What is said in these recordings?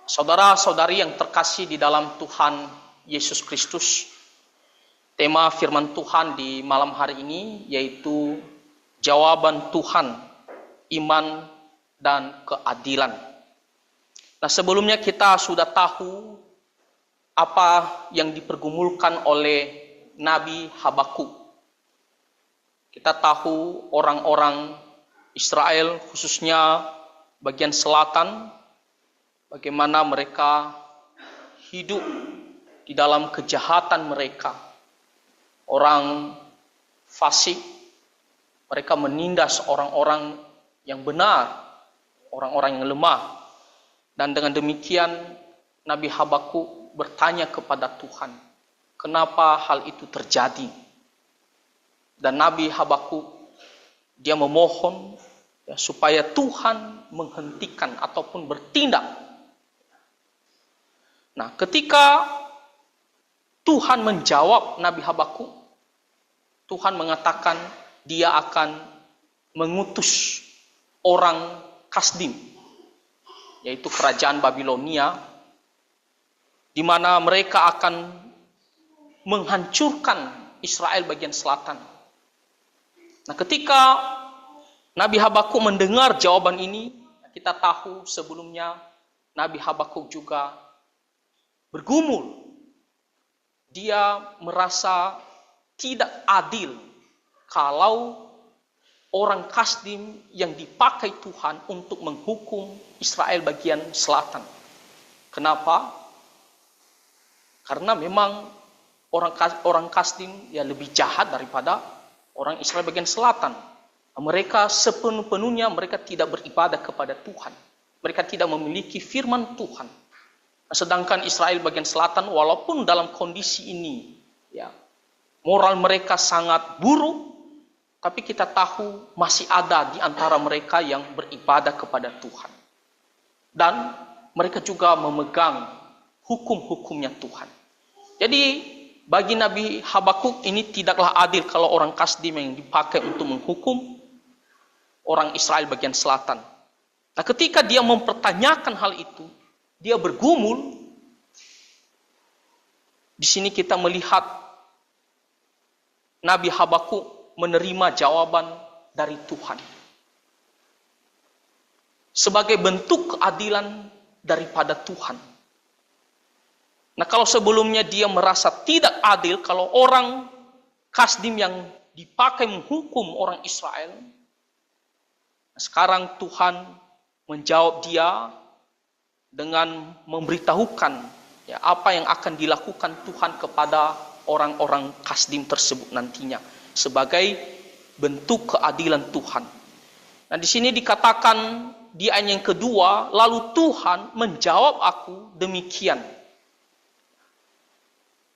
Saudara-saudari yang terkasih di dalam Tuhan Yesus Kristus, tema firman Tuhan di malam hari ini yaitu jawaban Tuhan, iman dan keadilan. Nah, sebelumnya kita sudah tahu apa yang dipergumulkan oleh Nabi Habakuk. Kita tahu orang-orang Israel, khususnya bagian selatan, bagaimana mereka hidup di dalam kejahatan mereka. Orang fasik, mereka menindas orang-orang yang benar, orang-orang yang lemah. Dan dengan demikian Nabi Habakuk bertanya kepada Tuhan, kenapa hal itu terjadi? Dan Nabi Habakuk dia memohon supaya Tuhan menghentikan ataupun bertindak. Nah, ketika Tuhan menjawab Nabi Habakuk, Tuhan mengatakan dia akan mengutus orang Kasdim, yaitu kerajaan Babilonia, di mana mereka akan menghancurkan Israel bagian selatan. Nah, ketika Nabi Habakuk mendengar jawaban ini, kita tahu sebelumnya Nabi Habakuk juga bergumul. Dia merasa tidak adil kalau orang Kasdim yang dipakai Tuhan untuk menghukum Israel bagian selatan. Kenapa? Karena memang orang Kasdim ya lebih jahat daripada orang Israel bagian selatan. Mereka sepenuh-penuhnya mereka tidak beribadah kepada Tuhan. Mereka tidak memiliki firman Tuhan. Sedangkan Israel bagian selatan walaupun dalam kondisi ini ya moral mereka sangat buruk, tapi kita tahu masih ada di antara mereka yang beribadah kepada Tuhan. Dan mereka juga memegang hukum-hukumnya Tuhan. Jadi bagi Nabi Habakuk ini tidaklah adil kalau orang Kasdim yang dipakai untuk menghukum orang Israel bagian selatan. Nah, ketika dia mempertanyakan hal itu, dia bergumul. Di sini kita melihat Nabi Habakuk menerima jawaban dari Tuhan sebagai bentuk keadilan daripada Tuhan. Nah, kalau sebelumnya dia merasa tidak adil kalau orang Kasdim yang dipakai menghukum orang Israel, sekarang Tuhan menjawab dia dengan memberitahukan ya, apa yang akan dilakukan Tuhan kepada orang-orang Kasdim tersebut nantinya sebagai bentuk keadilan Tuhan. Nah, di sini dikatakan di ayat yang kedua, lalu Tuhan menjawab aku demikian.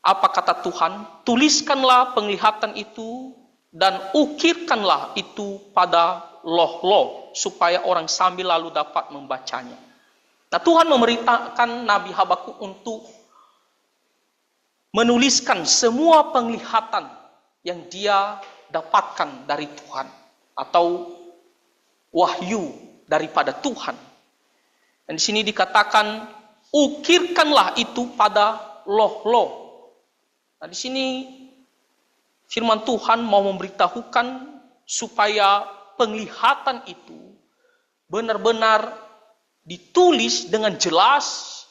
Apa kata Tuhan? Tuliskanlah penglihatan itu dan ukirkanlah itu pada loh-loh supaya orang sambil lalu dapat membacanya. Nah, Tuhan memerintahkan Nabi Habakuk untuk menuliskan semua penglihatan yang dia dapatkan dari Tuhan atau wahyu daripada Tuhan. Dan di sini dikatakan ukirkanlah itu pada loh-loh. Nah, di sini firman Tuhan mau memberitahukan supaya penglihatan itu benar-benar ditulis dengan jelas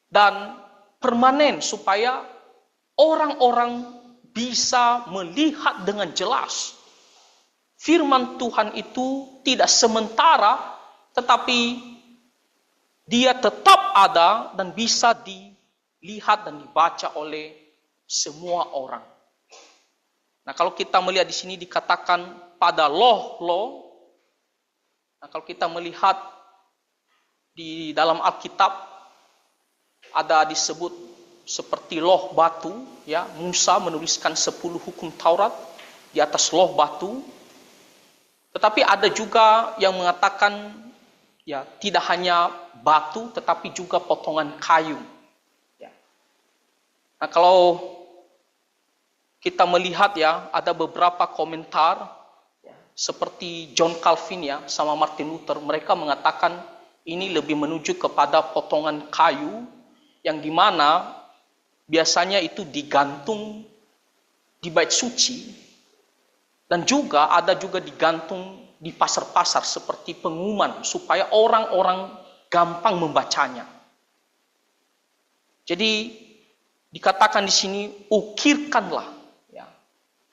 dan permanen supaya orang-orang bisa melihat dengan jelas. Firman Tuhan itu tidak sementara, tetapi dia tetap ada dan bisa dilihat dan dibaca oleh semua orang. Nah, kalau kita melihat di sini dikatakan pada loh-loh. Nah, kalau kita melihat di dalam Alkitab ada disebut seperti loh batu, ya, Musa menuliskan 10 hukum Taurat di atas loh batu. Tetapi ada juga yang mengatakan ya tidak hanya batu tetapi juga potongan kayu. Ya. Nah, kalau kita melihat ya ada beberapa komentar ya, seperti John Calvin ya sama Martin Luther, mereka mengatakan ini lebih menuju kepada potongan kayu yang dimana biasanya itu digantung di bait suci dan juga ada juga digantung di pasar-pasar seperti pengumuman supaya orang-orang gampang membacanya. Jadi dikatakan di sini ukirkanlah ya,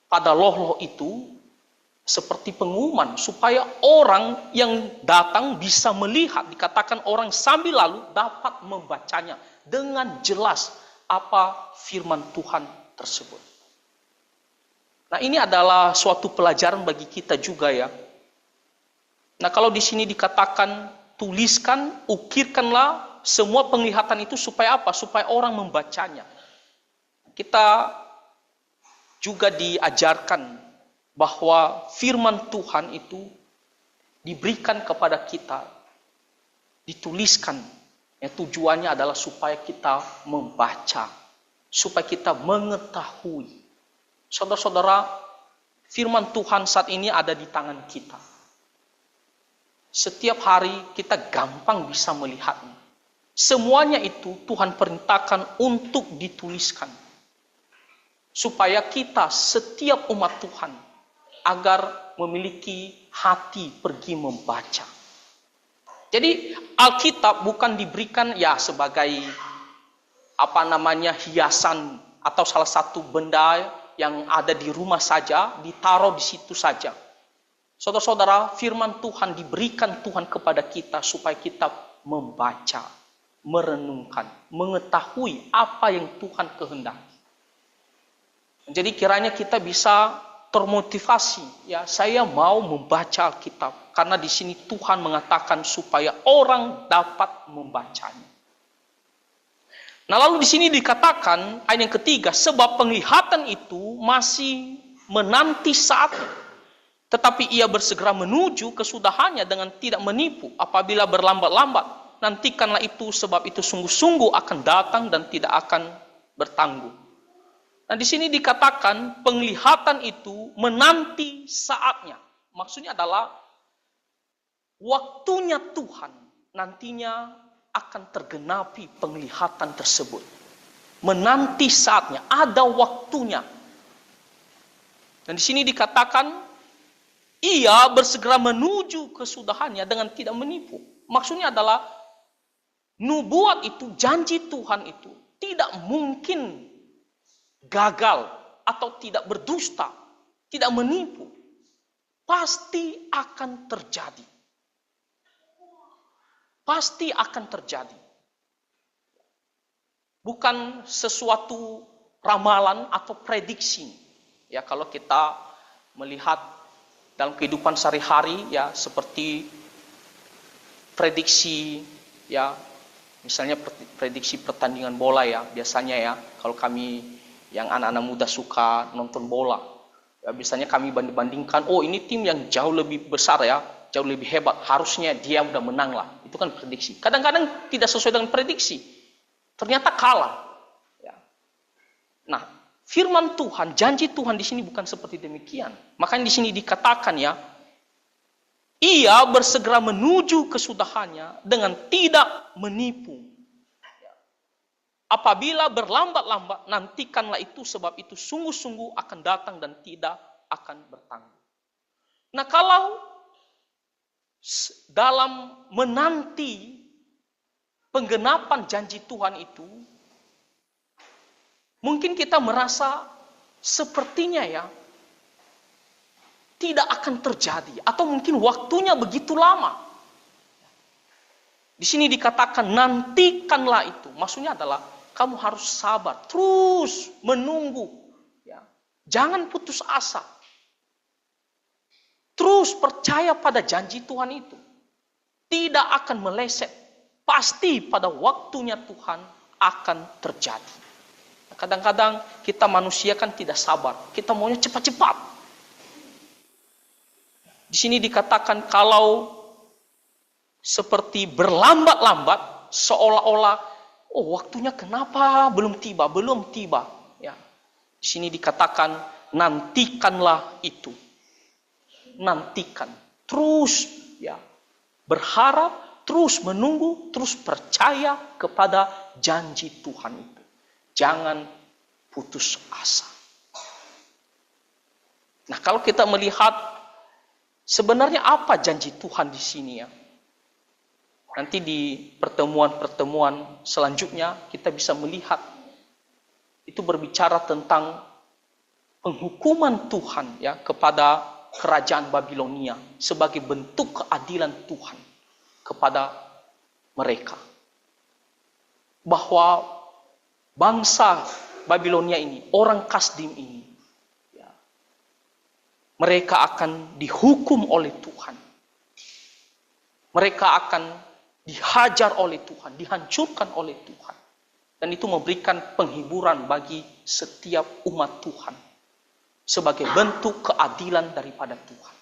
pada loh-loh itu seperti pengumuman supaya orang yang datang bisa melihat. Dikatakan orang sambil lalu dapat membacanya dengan jelas apa firman Tuhan tersebut. Nah, ini adalah suatu pelajaran bagi kita juga ya. Nah, kalau di sini dikatakan tuliskan, ukirkanlah semua penglihatan itu supaya apa? Supaya orang membacanya. Kita juga diajarkan bahwa firman Tuhan itu diberikan kepada kita, dituliskan. Ya, tujuannya adalah supaya kita membaca, supaya kita mengetahui. Saudara-saudara, firman Tuhan saat ini ada di tangan kita. Setiap hari kita gampang bisa melihatnya. Semuanya itu Tuhan perintahkan untuk dituliskan. Supaya kita setiap umat Tuhan agar memiliki hati pergi membaca. Jadi Alkitab bukan diberikan ya sebagai hiasan atau salah satu benda yang ada di rumah saja, ditaruh di situ saja. Saudara-saudara, firman Tuhan diberikan Tuhan kepada kita supaya kita membaca, merenungkan, mengetahui apa yang Tuhan kehendaki. Jadi kiranya kita bisa termotivasi, ya, saya mau membaca Alkitab karena di sini Tuhan mengatakan supaya orang dapat membacanya. Nah, lalu di sini dikatakan ayat yang ketiga, sebab penglihatan itu masih menanti saatnya, tetapi ia bersegera menuju kesudahannya dengan tidak menipu. Apabila berlambat-lambat, nantikanlah itu, sebab itu sungguh-sungguh akan datang dan tidak akan bertanggung. Nah, di sini dikatakan penglihatan itu menanti saatnya. Maksudnya adalah waktunya Tuhan nantinya akan tergenapi penglihatan tersebut. Menanti saatnya, ada waktunya. Dan di sini dikatakan ia bersegera menuju kesudahannya dengan tidak menipu. Maksudnya adalah nubuat itu, janji Tuhan itu tidak mungkin gagal atau tidak berdusta, tidak menipu. Pasti akan terjadi. Pasti akan terjadi. Bukan sesuatu ramalan atau prediksi. Ya, kalau kita melihat dalam kehidupan sehari-hari ya seperti prediksi ya, misalnya prediksi pertandingan bola ya, biasanya ya kalau kami yang anak-anak muda suka nonton bola ya, biasanya kami bandingkan, oh ini tim yang jauh lebih besar ya, jauh lebih hebat, harusnya dia udah menang lah. Itu kan prediksi. Kadang-kadang tidak sesuai dengan prediksi, ternyata kalah ya. Nah, firman Tuhan, janji Tuhan di sini bukan seperti demikian. Makanya di sini dikatakan ya, ia bersegera menuju kesudahannya dengan tidak menipu. Apabila berlambat-lambat, nantikanlah itu, sebab itu sungguh-sungguh akan datang dan tidak akan bertanggung. Nah, kalau dalam menanti penggenapan janji Tuhan itu, mungkin kita merasa sepertinya ya tidak akan terjadi, atau mungkin waktunya begitu lama. Di sini dikatakan nantikanlah itu, maksudnya adalah kamu harus sabar, terus menunggu, ya. Jangan putus asa, terus percaya pada janji Tuhan itu, tidak akan meleset, pasti pada waktunya Tuhan akan terjadi. Kadang-kadang kita manusia kan tidak sabar, kita maunya cepat-cepat. Di sini dikatakan kalau seperti berlambat-lambat, seolah-olah, oh waktunya kenapa belum tiba, ya. Di sini dikatakan nantikanlah itu, nantikan, terus ya berharap, terus menunggu, terus percaya kepada janji Tuhan itu. Jangan putus asa. Nah, kalau kita melihat sebenarnya apa janji Tuhan di sini ya. Nanti di pertemuan-pertemuan selanjutnya kita bisa melihat itu berbicara tentang penghukuman Tuhan ya kepada kerajaan Babilonia sebagai bentuk keadilan Tuhan kepada mereka. Bahwa bangsa Babilonia ini, orang Kasdim ini, ya, mereka akan dihukum oleh Tuhan. Mereka akan dihajar oleh Tuhan, dihancurkan oleh Tuhan. Dan itu memberikan penghiburan bagi setiap umat Tuhan sebagai bentuk keadilan daripada Tuhan.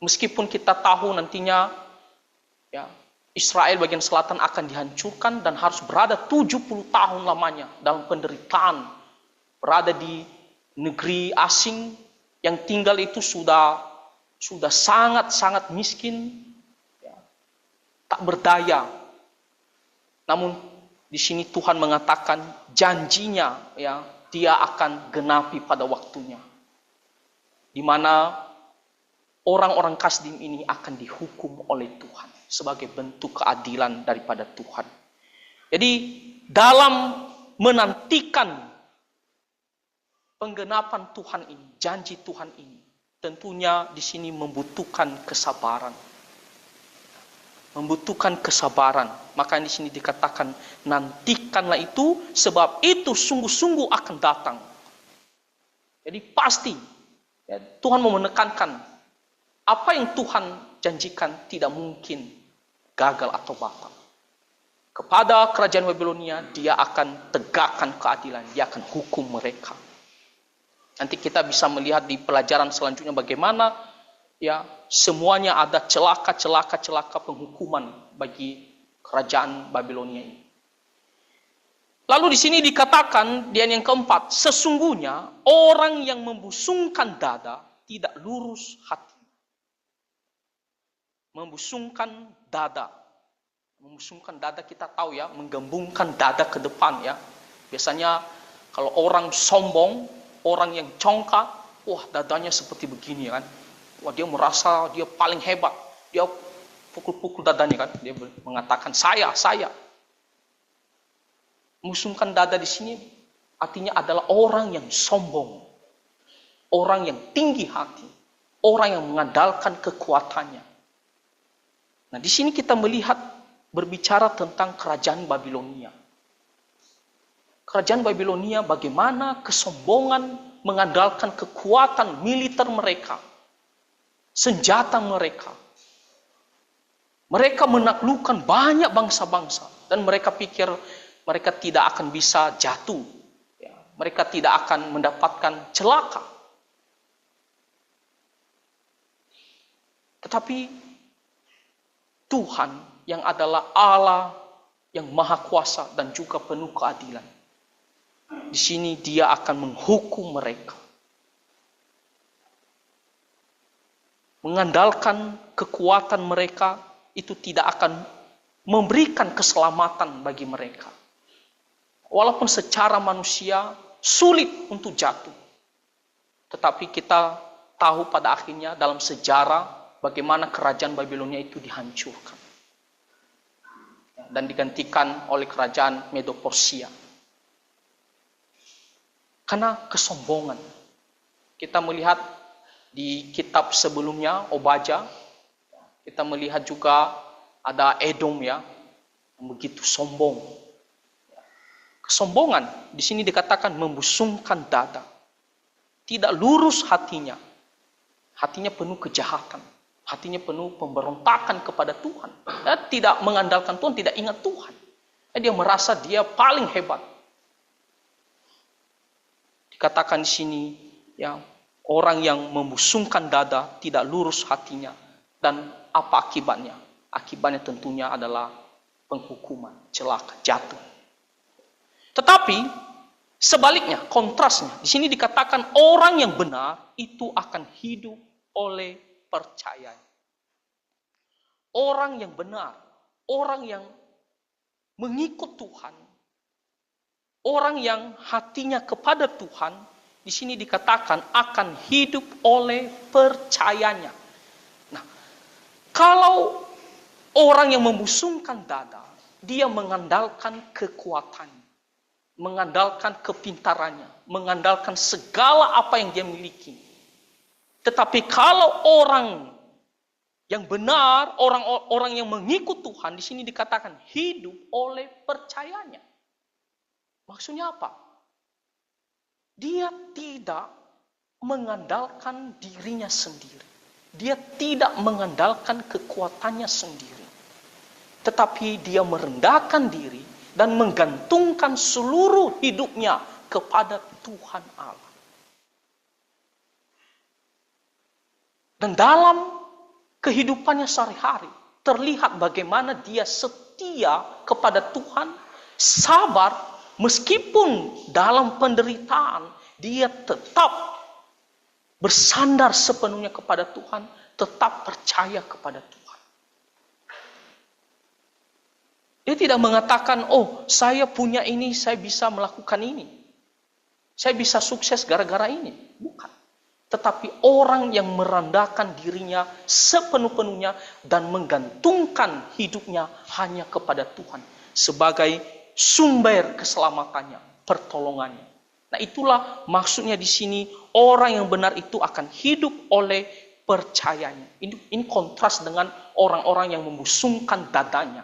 Meskipun kita tahu nantinya ya, Israel bagian selatan akan dihancurkan dan harus berada 70 tahun lamanya dalam penderitaan, berada di negeri asing yang tinggal itu sudah sangat-sangat miskin, ya, tak berdaya. Namun di sini Tuhan mengatakan janjinya, ya, Dia akan genapi pada waktunya, di mana orang-orang Kasdim ini akan dihukum oleh Tuhan sebagai bentuk keadilan daripada Tuhan. Jadi dalam menantikan penggenapan Tuhan ini, janji Tuhan ini, tentunya di sini membutuhkan kesabaran. Membutuhkan kesabaran. Maka di sini dikatakan nantikanlah itu, sebab itu sungguh-sungguh akan datang. Jadi pasti ya, Tuhan mau menekankan apa yang Tuhan janjikan tidak mungkin gagal atau batal. Kepada kerajaan Babilonia Dia akan tegakkan keadilan, Dia akan hukum mereka. Nanti kita bisa melihat di pelajaran selanjutnya bagaimana ya semuanya ada celaka penghukuman bagi kerajaan Babilonia ini. Lalu di sini dikatakan di ayat yang keempat, sesungguhnya orang yang membusungkan dada tidak lurus hati. Membusungkan dada. Membusungkan dada kita tahu ya, menggembungkan dada ke depan ya. Biasanya kalau orang sombong, orang yang congkak, wah dadanya seperti begini kan. Wah dia merasa dia paling hebat. Dia pukul-pukul dadanya kan. Dia mengatakan saya. Membusungkan dada di sini artinya adalah orang yang sombong. Orang yang tinggi hati. Orang yang mengandalkan kekuatannya. Nah di sini kita melihat berbicara tentang kerajaan Babilonia. Kerajaan Babilonia bagaimana kesombongan mengandalkan kekuatan militer mereka. Senjata mereka. Mereka menaklukkan banyak bangsa-bangsa. Dan mereka pikir mereka tidak akan bisa jatuh. Ya, mereka tidak akan mendapatkan celaka. Tetapi Tuhan yang adalah Allah yang maha kuasa dan juga penuh keadilan. Di sini Dia akan menghukum mereka. Mengandalkan kekuatan mereka itu tidak akan memberikan keselamatan bagi mereka. Walaupun secara manusia sulit untuk jatuh. Tetapi kita tahu pada akhirnya dalam sejarah bagaimana kerajaan Babilonia itu dihancurkan. Dan digantikan oleh kerajaan Medo-Persia. Karena kesombongan. Kita melihat di kitab sebelumnya, Obaja, kita melihat juga ada Edom ya, yang begitu sombong. Kesombongan di sini dikatakan membusungkan dada. Tidak lurus hatinya. Hatinya penuh kejahatan. Hatinya penuh pemberontakan kepada Tuhan. Dia tidak mengandalkan Tuhan, tidak ingat Tuhan. Dia merasa dia paling hebat. Dikatakan di sini ya, orang yang membusungkan dada tidak lurus hatinya. Dan apa akibatnya? Akibatnya tentunya adalah penghukuman, celaka, jatuh. Tetapi sebaliknya, kontrasnya, di sini dikatakan orang yang benar itu akan hidup oleh percaya. orang yang benar, orang yang mengikut Tuhan, orang yang hatinya kepada Tuhan, di sini dikatakan akan hidup oleh percayanya. Nah, kalau orang yang membusungkan dada, dia mengandalkan kekuatannya, mengandalkan kepintarannya, mengandalkan segala apa yang dia miliki. Tetapi kalau orang yang benar, orang yang mengikut Tuhan, di sini dikatakan hidup oleh percayanya. Maksudnya apa? Dia tidak mengandalkan dirinya sendiri. Dia tidak mengandalkan kekuatannya sendiri. Tetapi dia merendahkan diri dan menggantungkan seluruh hidupnya kepada Tuhan Allah. Dan dalam kehidupannya sehari-hari terlihat bagaimana dia setia kepada Tuhan, sabar, meskipun dalam penderitaan dia tetap bersandar sepenuhnya kepada Tuhan, tetap percaya kepada Tuhan. Dia tidak mengatakan, oh saya punya ini, saya bisa melakukan ini, saya bisa sukses gara-gara ini. Bukan. Tetapi orang yang merendahkan dirinya sepenuh-penuhnya dan menggantungkan hidupnya hanya kepada Tuhan sebagai sumber keselamatannya, pertolongannya. Nah, itulah maksudnya di sini orang yang benar itu akan hidup oleh percayanya. Ini kontras dengan orang-orang yang membusungkan dadanya,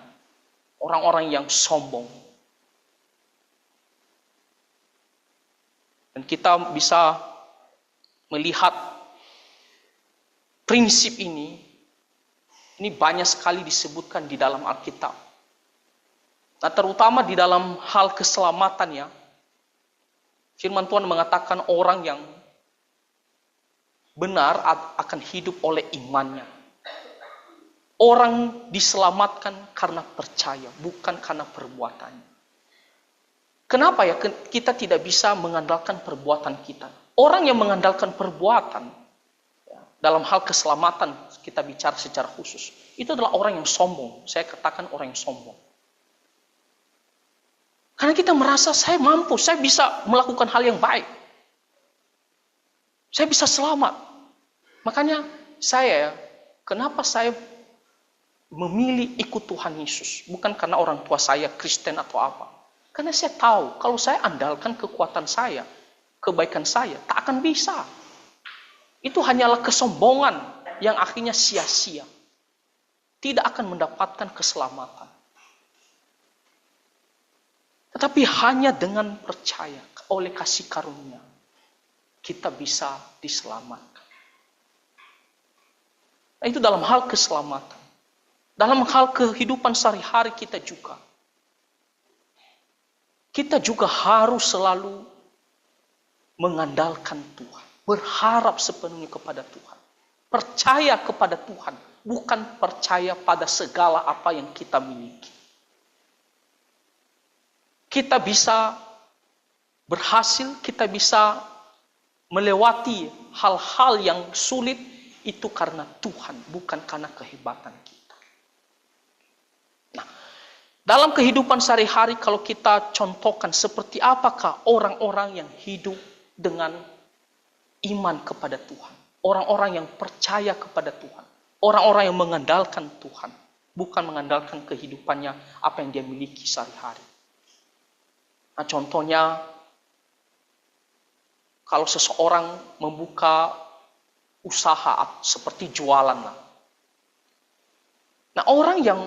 orang-orang yang sombong. Dan kita bisa melihat prinsip ini banyak sekali disebutkan di dalam Alkitab. Nah, terutama di dalam hal keselamatan ya. Firman Tuhan mengatakan orang yang benar akan hidup oleh imannya. Orang diselamatkan karena percaya, bukan karena perbuatannya. Kenapa ya kita tidak bisa mengandalkan perbuatan kita? Orang yang mengandalkan perbuatan, dalam hal keselamatan kita bicara secara khusus, itu adalah orang yang sombong. Saya katakan orang yang sombong. Karena kita merasa saya mampu, saya bisa melakukan hal yang baik. Saya bisa selamat. Makanya kenapa saya memilih ikut Tuhan Yesus? Bukan karena orang tua saya Kristen atau apa. Karena saya tahu kalau saya andalkan kekuatan saya, kebaikan saya, tak akan bisa. Itu hanyalah kesombongan yang akhirnya sia-sia. Tidak akan mendapatkan keselamatan. Tetapi hanya dengan percaya oleh kasih karunia, kita bisa diselamatkan. Nah, itu dalam hal keselamatan. Dalam hal kehidupan sehari-hari kita juga. Kita juga harus selalu mengandalkan Tuhan, berharap sepenuhnya kepada Tuhan, percaya kepada Tuhan, bukan percaya pada segala apa yang kita miliki. Kita bisa berhasil, kita bisa melewati hal-hal yang sulit itu karena Tuhan, bukan karena kehebatan kita. Nah, dalam kehidupan sehari-hari kalau kita contohkan seperti apakah orang-orang yang hidup dengan iman kepada Tuhan. Orang-orang yang percaya kepada Tuhan. Orang-orang yang mengandalkan Tuhan. Bukan mengandalkan kehidupannya, apa yang dia miliki sehari-hari. Nah, contohnya, kalau seseorang membuka usaha seperti jualan. Nah, orang yang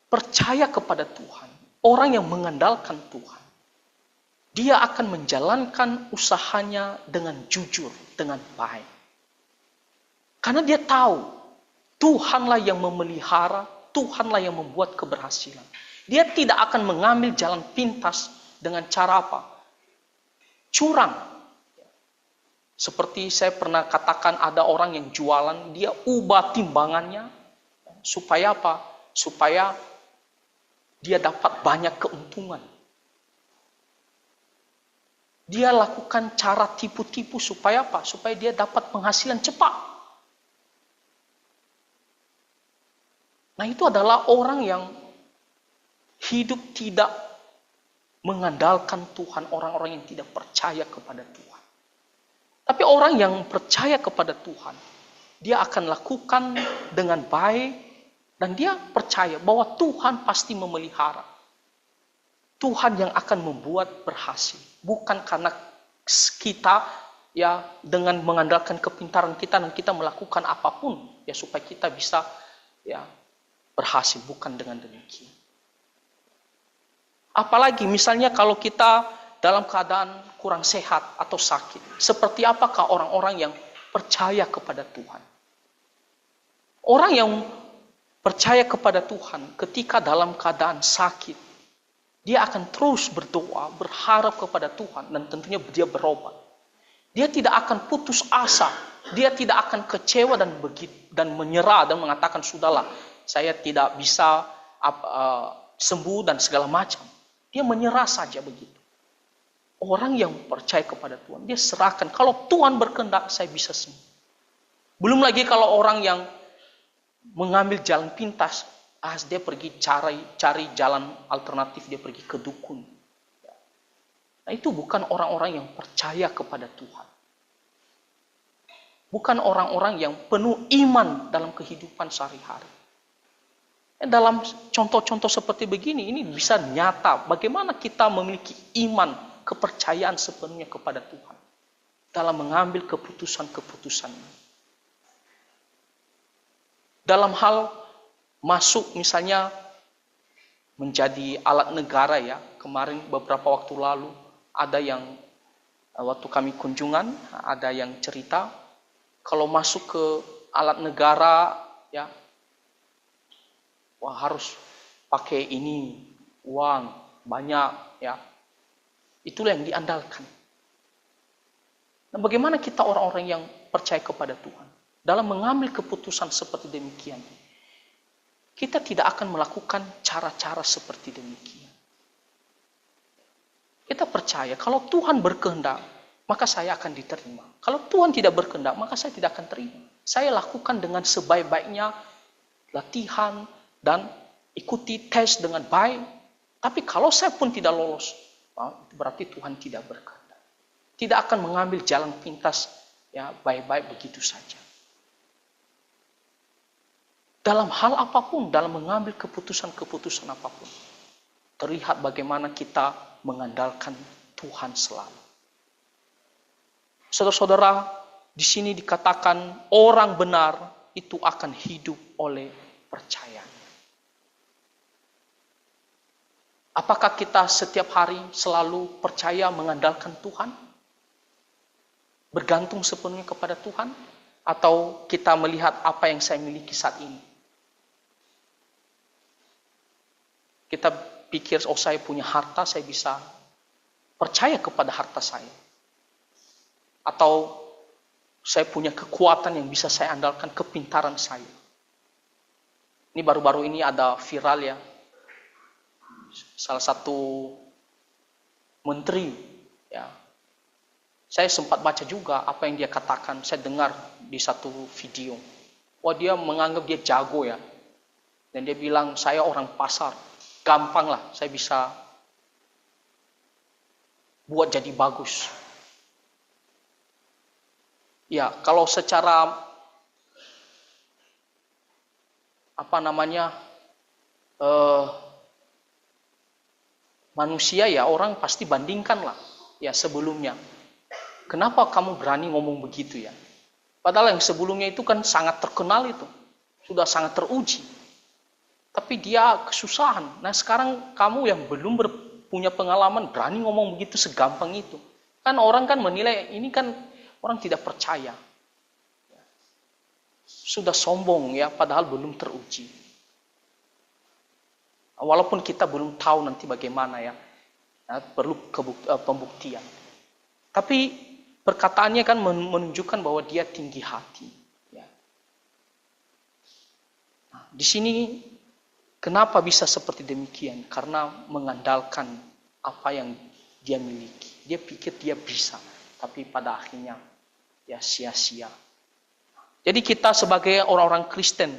percaya kepada Tuhan, orang yang mengandalkan Tuhan, dia akan menjalankan usahanya dengan jujur, dengan baik. Karena dia tahu, Tuhanlah yang memelihara, Tuhanlah yang membuat keberhasilan. Dia tidak akan mengambil jalan pintas dengan cara apa? Curang. Seperti saya pernah katakan ada orang yang jualan, dia ubah timbangannya. Supaya apa? Supaya dia dapat banyak keuntungan. Dia lakukan cara tipu-tipu supaya apa? Supaya dia dapat penghasilan cepat. Nah, itu adalah orang yang hidup tidak mengandalkan Tuhan, orang-orang yang tidak percaya kepada Tuhan. Tapi orang yang percaya kepada Tuhan, dia akan lakukan dengan baik dan dia percaya bahwa Tuhan pasti memelihara. Tuhan yang akan membuat berhasil, bukan karena kita ya dengan mengandalkan kepintaran kita dan kita melakukan apapun ya supaya kita bisa ya berhasil, bukan dengan demikian. Apalagi misalnya kalau kita dalam keadaan kurang sehat atau sakit, seperti apakah orang-orang yang percaya kepada Tuhan? Orang yang percaya kepada Tuhan ketika dalam keadaan sakit, dia akan terus berdoa, berharap kepada Tuhan, dan tentunya dia berobat. Dia tidak akan putus asa, dia tidak akan kecewa dan menyerah dan mengatakan sudahlah, saya tidak bisa sembuh dan segala macam. Dia menyerah saja begitu. Orang yang percaya kepada Tuhan, dia serahkan. Kalau Tuhan berkehendak, saya bisa sembuh. Belum lagi kalau orang yang mengambil jalan pintas, dia pergi cari jalan alternatif, dia pergi ke dukun. Nah, itu bukan orang-orang yang percaya kepada Tuhan. Bukan orang-orang yang penuh iman dalam kehidupan sehari-hari. Dalam contoh-contoh seperti begini, ini bisa nyata bagaimana kita memiliki iman, kepercayaan sepenuhnya kepada Tuhan dalam mengambil keputusan-keputusan. Dalam hal masuk misalnya menjadi alat negara ya, kemarin beberapa waktu lalu ada yang waktu kami kunjungan ada yang cerita kalau masuk ke alat negara ya, wah harus pakai ini uang banyak ya, itulah yang diandalkan. Nah, bagaimana kita orang-orang yang percaya kepada Tuhan dalam mengambil keputusan seperti demikian? Kita tidak akan melakukan cara-cara seperti demikian. Kita percaya kalau Tuhan berkehendak, maka saya akan diterima. Kalau Tuhan tidak berkehendak, maka saya tidak akan terima. Saya lakukan dengan sebaik-baiknya latihan dan ikuti tes dengan baik. Tapi kalau saya pun tidak lolos, itu berarti Tuhan tidak berkehendak. Tidak akan mengambil jalan pintas ya baik-baik begitu saja. Dalam hal apapun, dalam mengambil keputusan-keputusan apapun, terlihat bagaimana kita mengandalkan Tuhan selalu. Saudara-saudara, di sini dikatakan orang benar itu akan hidup oleh percaya. Apakah kita setiap hari selalu percaya mengandalkan Tuhan? Bergantung sepenuhnya kepada Tuhan? Atau kita melihat apa yang saya miliki saat ini? Kita pikir, oh saya punya harta, saya bisa percaya kepada harta saya. Atau saya punya kekuatan yang bisa saya andalkan, kepintaran saya. Ini baru-baru ini ada viral ya. Salah satu menteri ya. Saya sempat baca juga apa yang dia katakan, saya dengar di satu video. Wah, dia menganggap dia jago ya. Dan dia bilang, saya orang pasar. Gampang lah, saya bisa buat jadi bagus. Ya, kalau secara manusia ya orang pasti bandingkan lah ya sebelumnya. Kenapa kamu berani ngomong begitu ya? Padahal yang sebelumnya itu kan sangat terkenal itu, sudah sangat teruji. Tapi dia kesusahan. Nah sekarang kamu yang belum punya pengalaman berani ngomong begitu segampang itu. Kan orang kan menilai ini kan orang tidak percaya. Sudah sombong ya padahal belum teruji. Walaupun kita belum tahu nanti bagaimana ya. Nah, perlu pembuktian. Tapi perkataannya kan menunjukkan bahwa dia tinggi hati. Ya. Nah, di sini kenapa bisa seperti demikian? Karena mengandalkan apa yang dia miliki. Dia pikir dia bisa, tapi pada akhirnya ya sia-sia. Jadi kita sebagai orang-orang Kristen,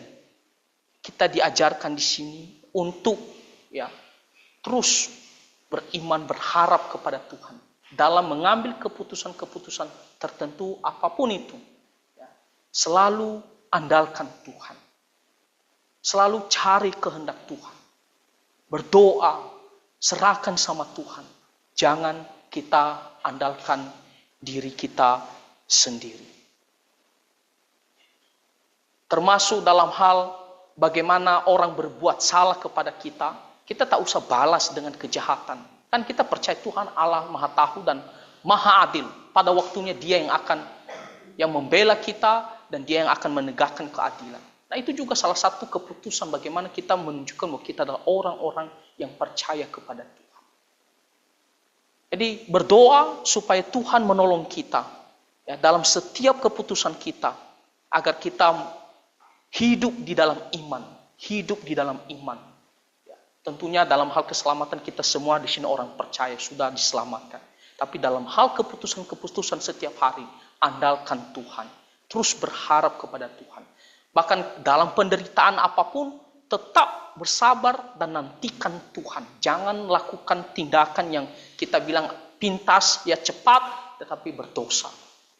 kita diajarkan di sini untuk ya terus beriman, berharap kepada Tuhan dalam mengambil keputusan-keputusan tertentu apapun itu. Ya, selalu andalkan Tuhan, selalu cari kehendak Tuhan, berdoa, serahkan sama Tuhan. Jangan kita andalkan diri kita sendiri. Termasuk dalam hal bagaimana orang berbuat salah kepada kita, kita tak usah balas dengan kejahatan. Kan kita percaya Tuhan Allah Maha Tahu dan Maha Adil. Pada waktunya Dia yang membela kita dan Dia yang akan menegakkan keadilan. Nah, itu juga salah satu keputusan bagaimana kita menunjukkan bahwa kita adalah orang-orang yang percaya kepada Tuhan. Jadi berdoa supaya Tuhan menolong kita ya, dalam setiap keputusan kita, agar kita hidup di dalam iman, hidup di dalam iman. Ya, tentunya dalam hal keselamatan kita semua di sini orang percaya sudah diselamatkan. Tapi dalam hal keputusan-keputusan setiap hari, andalkan Tuhan, terus berharap kepada Tuhan. Bahkan dalam penderitaan apapun, tetap bersabar dan nantikan Tuhan. Jangan lakukan tindakan yang kita bilang pintas, ya cepat, tetapi berdosa.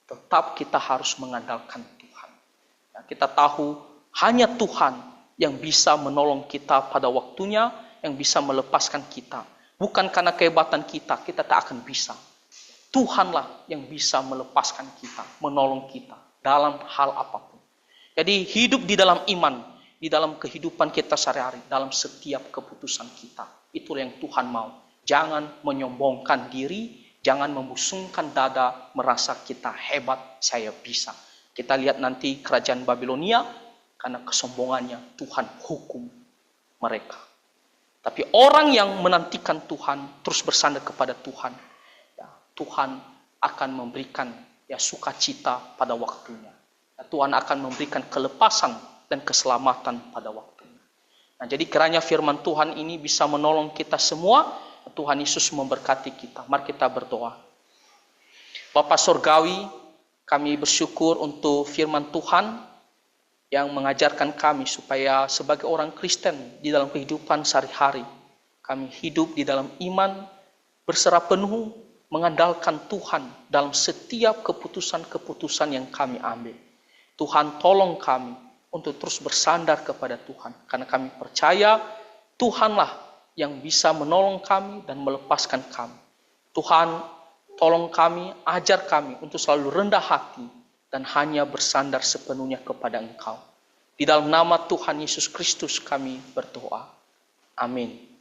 Tetap kita harus mengandalkan Tuhan. Ya, kita tahu hanya Tuhan yang bisa menolong kita pada waktunya, yang bisa melepaskan kita. Bukan karena kehebatan kita tak akan bisa. Tuhanlah yang bisa melepaskan kita, menolong kita dalam hal apapun. Jadi hidup di dalam iman, di dalam kehidupan kita sehari-hari, dalam setiap keputusan kita. Itulah yang Tuhan mau. Jangan menyombongkan diri, jangan membusungkan dada, merasa kita hebat, saya bisa. Kita lihat nanti kerajaan Babilonia, karena kesombongannya Tuhan hukum mereka. Tapi orang yang menantikan Tuhan, terus bersandar kepada Tuhan, ya, Tuhan akan memberikan ya sukacita pada waktunya. Ya, Tuhan akan memberikan kelepasan dan keselamatan pada waktunya. Nah, jadi kiranya firman Tuhan ini bisa menolong kita semua. Tuhan Yesus memberkati kita. Mari kita berdoa. Bapa Surgawi, kami bersyukur untuk firman Tuhan yang mengajarkan kami supaya sebagai orang Kristen di dalam kehidupan sehari-hari, kami hidup di dalam iman, berserah penuh, mengandalkan Tuhan dalam setiap keputusan-keputusan yang kami ambil. Tuhan tolong kami untuk terus bersandar kepada Tuhan. Karena kami percaya Tuhanlah yang bisa menolong kami dan melepaskan kami. Tuhan tolong kami, ajar kami untuk selalu rendah hati dan hanya bersandar sepenuhnya kepada Engkau. Di dalam nama Tuhan Yesus Kristus kami berdoa. Amin.